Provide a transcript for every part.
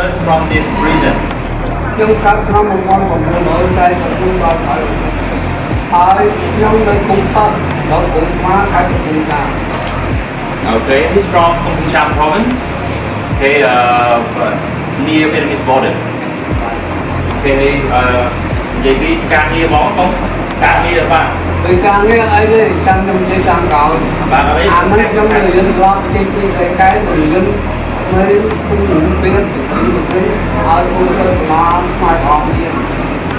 was from this prison? Nhưng các năm một món của người nói sai và tôi bảo phải ai nhưng người cung cấp nó cũng má cái cung cấp. Okay, he's from Kompong Cham province. Okay, near Vietnamese border. Okay, vậy đi càng nhiều món không? Càng nhiều bạn. Vì càng nghe ấy đi, càng nhầm đi càng cao. Bạn ở đây. Anh ấy trong người dân lo cái người dân mới không đủ biết thì ai cũng được mà mai còn gì.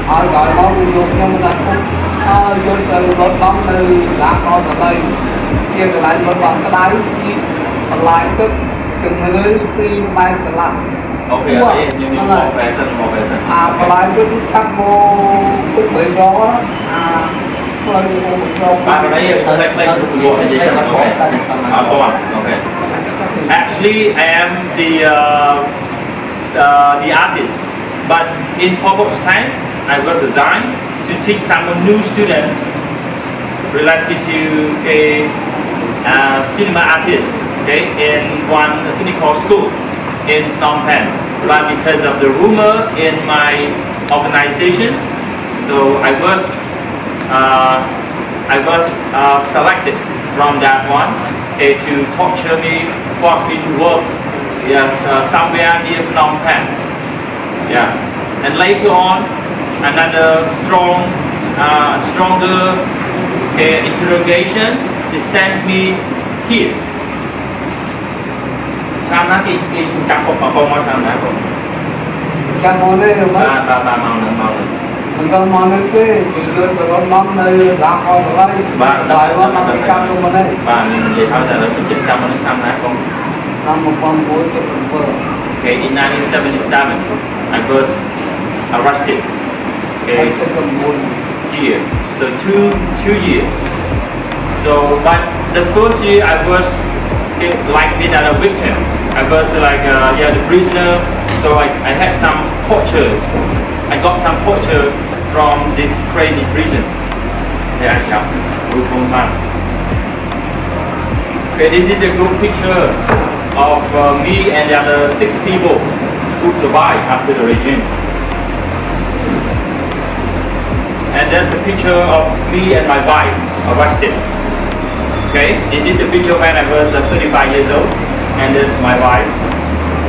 Ai gọi nó được nhưng mà không dân từ một bóng từ đã có từ đây kia từ lại một bóng cái đáy còn lại tức từng người đi bay từ lại. Okay, ở đây như một person. Còn lại tức các cô cũng bị gió Bạn ở đây không thấy một cái gì sẽ là go on. Okay. Actually, I am the artist, but in Pol Pot's time, I was assigned to teach some new student related to cinema artists, in one technical school in Phnom Penh. But because of the rumor in my organization, so I was selected from that one to torture me, force me to work somewhere near Phnom Penh. Yeah, and later on, another stronger interrogation is sent me here. Thamná cái chặt một con ở tham ná không? Chặt món đây được mấy? Ba màu nữa. Anh con món đấy cái chỉ đưa từ con nón đây là con ở đây. Lại con nón cái cam trong bên đây. Bạn vậy thôi là nó 900 nó tham ná không? Năm một con bố cho mình vợ. Okay, in 1977, I was arrested. Okay, here. So two years. So, but the first year I was like being a victim. I was like the prisoner. So I had some tortures. I got some torture from this crazy prison. Okay, this is the group picture of me and the other 6 people who survived after the regime. And that's a picture of me and my wife arrested. Okay, this is the picture when I was 35 years old, and that's my wife.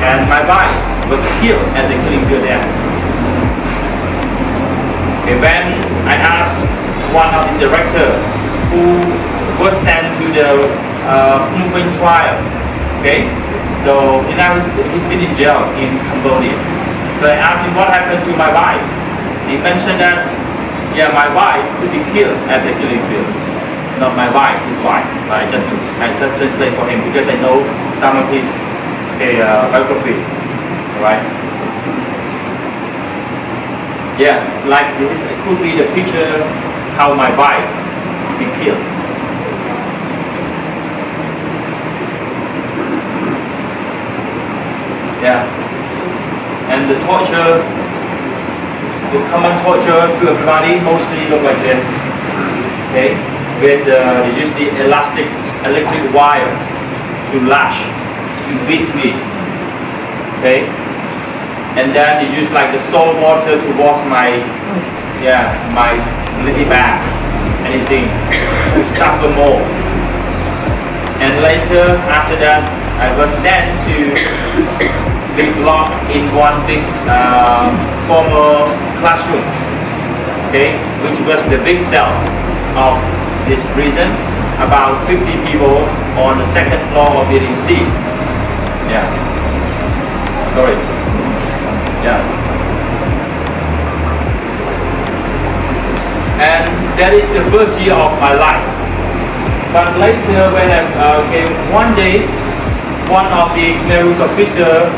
And my wife was killed at the killing field there. Okay, when I asked one of the director who was sent to the Phnom Penh trial, okay, so now he's been in jail in Cambodia. So I asked him what happened to my wife. He mentioned that my wife could be killed at the killing field. Not my wife, his wife. I just translate for him because I know some of his biography. Right? Yeah, like this could be the picture how my wife could be killed. Yeah, and the torture, the common torture to everybody mostly look like this. Okay, with they use the electric wire to lash, to beat me. Okay, and then they use like the salt water to wash my lily back, anything to suffer more. And later after that, I was sent to be locked in one big former classroom, okay, which was the big cells of this prison, about 50 people on the second floor of building C. Yeah. Sorry. Yeah. And that is the first year of my life. But later when one day, one of the Khmer officer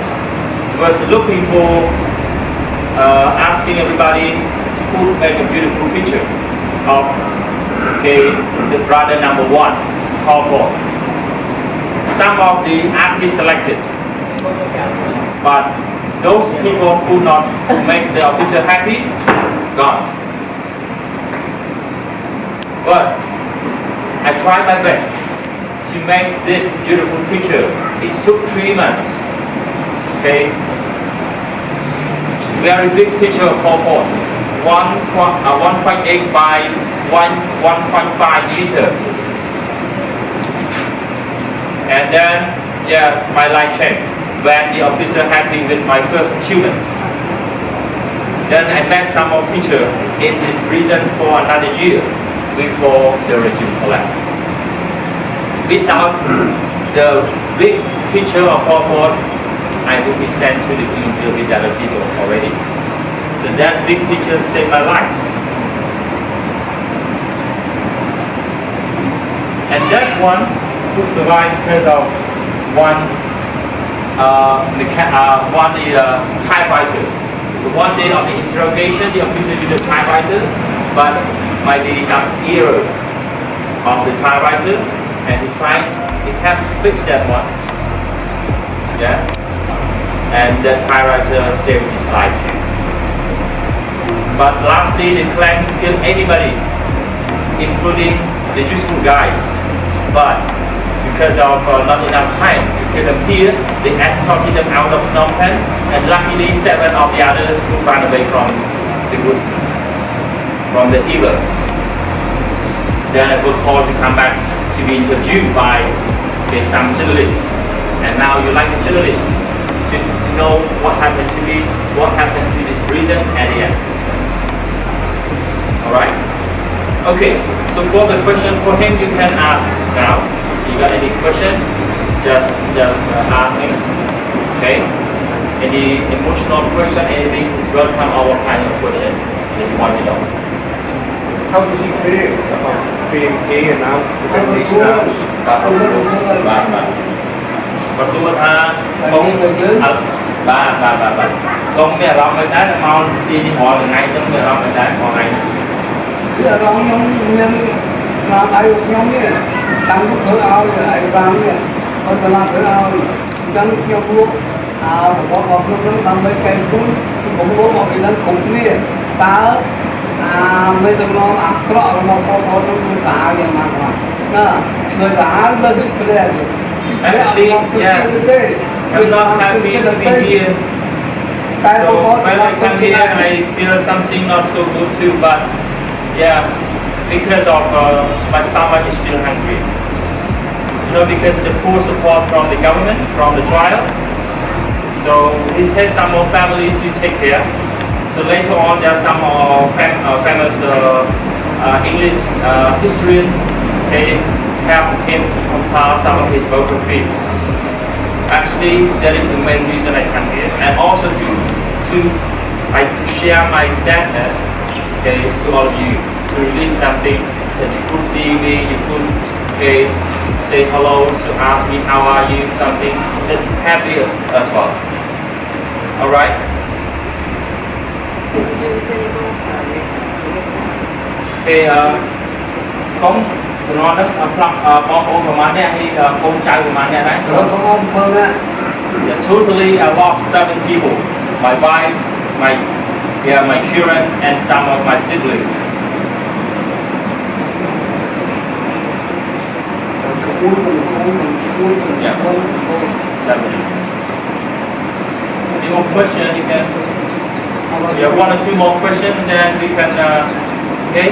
was looking for, asking everybody who make a beautiful picture of the brother number 1, Pol Pot. Some of the artists selected, but those people who not make the officer happy, gone. But I tried my best to make this beautiful picture. It took 3 months. Okay, very big picture of Pol Pot, 1.8 by 1.5 meter. And then, yeah, my life changed when the officer helped me with my first achievement. Then I met some more teacher in this prison for another year before the regime collapsed. Without the big picture of Pol Pot, I would be sent to the killing field with other people already. So that big picture saved my life. And that one could survive because of one typewriter. One day of the interrogation, the officer used a typewriter, but might be some error of the typewriter, and he had to fix that one. Yeah, and the typewriter saved his life too. But lastly, they planned to kill anybody, including the useful guys. But because of not enough time to kill them here, they escorted them out of Phnom Penh, and luckily 7 of the others could run away from the evils. Then I got called to come back to be interviewed by some journalists, and now you like the journalists to know what happened to me, what happened to this prison at the end. Alright? Okay, so for the question for him, you can ask now. You got any question? Just ask him. Okay? Any emotional question, anything is welcome. Our final question if you want to know. How does he feel about being here now within these towns? បាទសួរថាកុំបាទកុំមានអារម្មណ៍មិនដែរមកទីនេះរាល់ថ្ងៃចឹងមានអារម្មណ៍មិនដែរបងឯង Chứ ở đó nhóm nhân là ai nhóm này tăng lúc thử ao rồi ai vào này còn là thử ao chân nhóm luôn có nó làm mấy cây cũng bố một cái nó cũng nè ta mấy tụi nó ăn cọ nó có nó tả vậy mà nè người tả lên cái này Actually, yeah, I'm not happy to be here. So when I come here, I feel something not so good too, but yeah, because of my stomach is still hungry. You know, because of the poor support from the government, from the trial. So he has some more family to take care. So later on, there are some famous English historian. They helped him to compile some of his biography. Actually, that is the main reason I come here, and also to share my sadness, okay, to all of you, to release something that you could see me, you could say hello, to ask me how are you, something that's happy as well. All right. Okay. កុំជំនាន់នេះផ្លាប់បងប្អូនប្រហែលអ្នកហើយកូនចៅប្រហែលអ្នកដែរ Totally I lost 7 people. My wife, my children, and some of my siblings. Yeah, 7. Any more question? You can. Yeah, 1 or 2 more questions, then we can. Okay.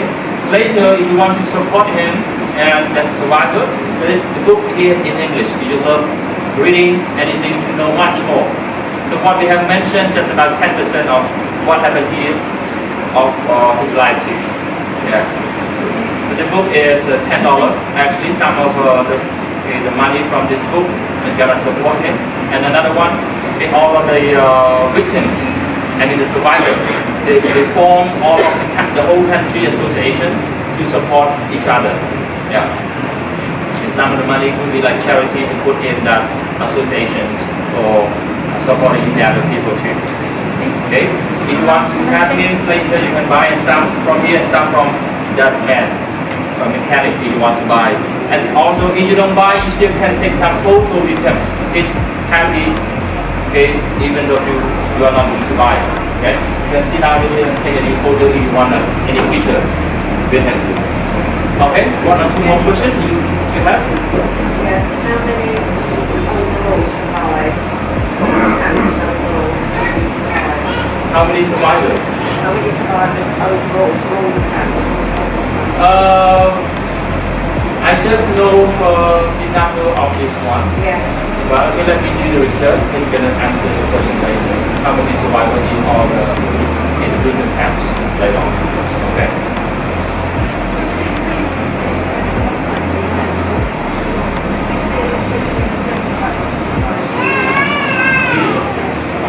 Later, if you want to support him and that survivor, there is the book here in English. If you love reading anything to know much more. So what we have mentioned, just about 10% of what happened here of his life too. Yeah. So the book is $10. Actually, some of the money from this book is gonna support him. And another one, all of the victims, the survivor, they form all of the whole country association to support each other. Yeah. And some of the money would be like charity to put in that association for supporting the other people too. Okay. If you want to have him later, you can buy some from here and some from that man, from mechanic if you want to buy. And also, if you don't buy, you still can take some photo with him. He's happy. Okay, even though you are not going to buy. Okay, you can sit down with him and take any photo if you want any picture with him. Okay, 1 or 2 more questions you have? Yeah, how many overall survived? How many overall survived? How many survivors? How many survivors overall for all the camps? I just know for the number of this one. Yeah. But okay, let me do the research and gonna answer the question later. How many survivors in all in the prison camps later on? Okay.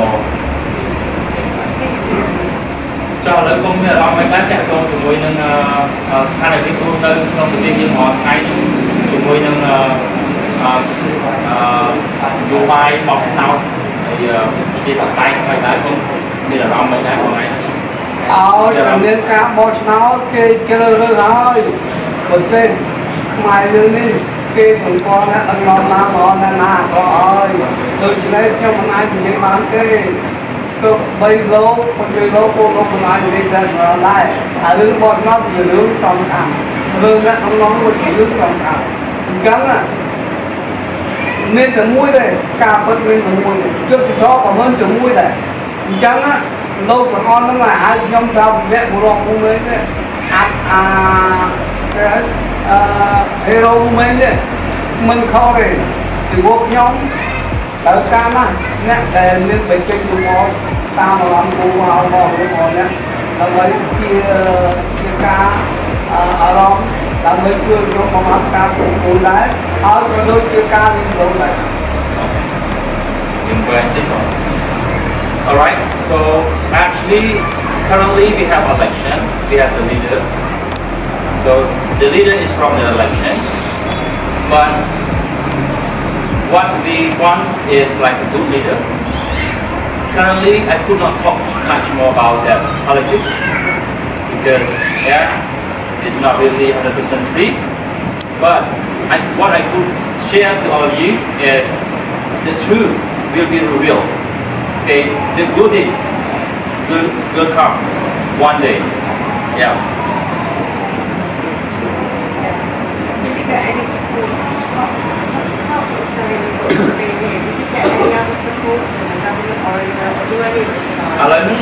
Oh. ចុះឥឡូវកុំមានអារម្មណ៍មិនដែរតាក់ទងជាមួយនឹងស្ថានភាពគ្រួនៅក្នុងប្រទេសយើងរាល់ថ្ងៃជាមួយនឹងនយោបាយបោកឆ្នោតហើយប្រជាធិបតេយ្យមិនដែរកុំមានអារម្មណ៍មិនដែរបងឯង ឲ្យតែមានការបោះឆ្នោតគេជ្រើសរើសហើយប្រទេសខ្មែរយើងនេះគេសង្កល់ណាស់ដឹកនាំណាមកណាក៏ឲ្យដូច្នេះខ្ញុំមិនអាចនិយាយបានទេទោះ3លោក6លោកពួកលោកមិនអាចនិយាយបានដែរហើយរឿងបោះឆ្នោតជារឿងសំខាន់រឿងអ្នកដឹកនាំមួយជារឿងសំខាន់អញ្ចឹងណាមានតែមួយទេការពិតមានតែមួយយុទ្ធសាស្ត្រក៏មានតែមួយដែរអញ្ចឹងណាលោកទាំងអស់ហ្នឹងឲ្យខ្ញុំតាមរយៈបុរសមួយទេគេហៅហេរ៉ូមួយទេមិនខុសទេពីពួកខ្ញុំត្រូវការណាស់អ្នកដែលមានបច្ចេកវិទ្យាតាមអារម្មណ៍គូមករបស់អ្នកដើម្បីជាការអារម្មណ៍ដើម្បីជួយយកមកអត់ការគ្រប់គ្រងដែរហើយក៏ដូចជាការវិនិយោគដែរ Alright, so actually currently we have election, we have the leader. So the leader is from the election, but what we want is like a good leader. Currently I could not talk much more about that politics because it's not really 100% free. But what I could share to all of you is the truth will be revealed. Okay, the good day will come one day. Yeah. Does he get any support? Not saying you've got to be here. Does he get any other support from the government or do any of the survivors? ឥឡូវនេះ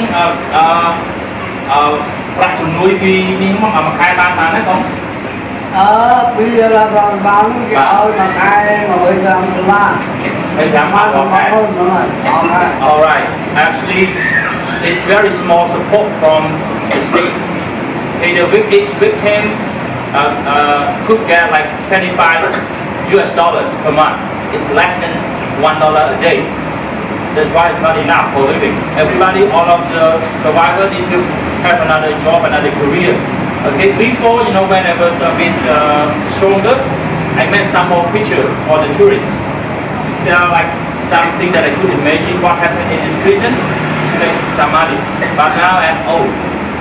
ប្រាក់ជំនួយពីនេះមកមួយខែបានណាកុំ ពីរដ្ឋបាលហ្នឹងគេឲ្យមួយខែ$150 25បានមួយខែ Alright, actually it's very small support from the state. Okay, each victim could get like $25 per month. It's less than $1 a day. That's why it's not enough for living. Everybody, all of the survivors need to have another job, another career. Okay, before, when I was a bit stronger, I made some more picture for the tourists to sell like something that I could imagine what happened in this prison to make some money. But now I'm old.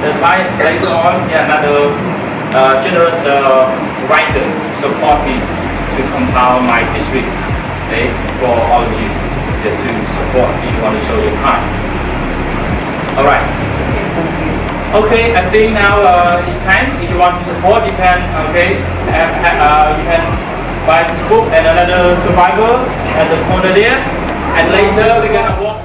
That's why later on, another generous writer support me to compile my history, okay, for all of you to support if you want to show your heart. All right. Okay, I think now it's time. If you want to support, you can. Okay, you can buy this book and another survivor at the corner there. And later we're gonna walk.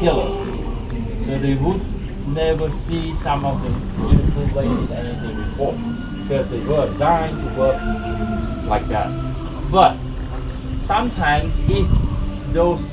killers. So they would never see some of the beautiful ladies anything before, because they were designed to work like that. But sometimes if those